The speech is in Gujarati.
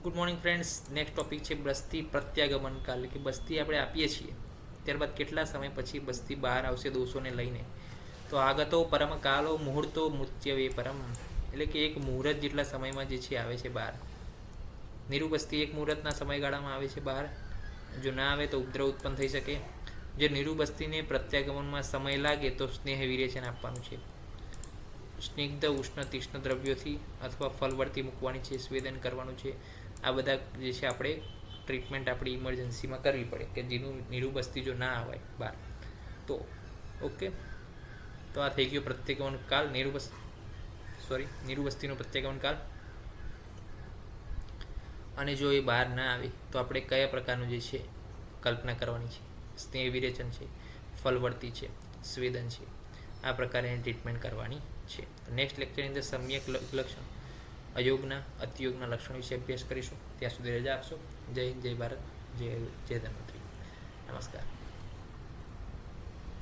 Good morning friends. Next topic છે બસ્તી પ્રત્યાગમન કાલ, કે બસ્તી આપણે આપીએ છીએ ત્યારબાદ કેટલા સમય પછી બસ્તી બહાર આવશે દોષોને લઈને. તો આગતો પરમ કાલો મુહૂર્તો મૃત્યવે પરમ, એટલે કે એક મુહૂર્ત જેટલા સમયમાં જે છે આવે છે બહાર. નિરુબસ્તી એક મુહૂર્તના સમયગાળામાં આવે છે બહાર. જો ના આવે તો ઉપદ્રવ ઉત્પન્ન થઈ શકે. જે નિરુબસ્તીને પ્રત્યાગમનમાં સમય લાગે તો સ્નેહ વિરેચન આપવાનું છે. સ્નિગ્ધ ઉષ્ણ તીક્ષ્ણ દ્રવ્યોથી અથવા ફલવર્તી મૂકવાની છે, સ્વેદન કરવાનું છે. આ બધા જે છે આપણે ટ્રીટમેન્ટ આપણી ઇમરજન્સીમાં કરવી પડે, કે જેનું નિરુબસ્તી જો ના આવે બહાર તો. ઓકે, તો આ થઈ ગયો પ્રત્યેગમન કાળ, નિરુબસ્તીનો પ્રત્યેગમન કાળ. અને જો એ બહાર ના આવે તો આપણે કયા પ્રકારનું જે છે કલ્પના કરવાની છે. સ્નેહ વિરેચન છે, ફલવર્તી છે, સ્વેદન છે, આ પ્રકારે ટ્રીટમેન્ટ કરવાની છે. નેક્સ્ટ લેક્ચરની અંદર સમ્યક લક્ષણ, અયોગના અતિયોગના લક્ષણો વિશે અભ્યાસ કરીશું. ત્યાં સુધી રજા આપશો. જય હિન્દ, જય ભારત, જય ધન્વંતરી. નમસ્કાર.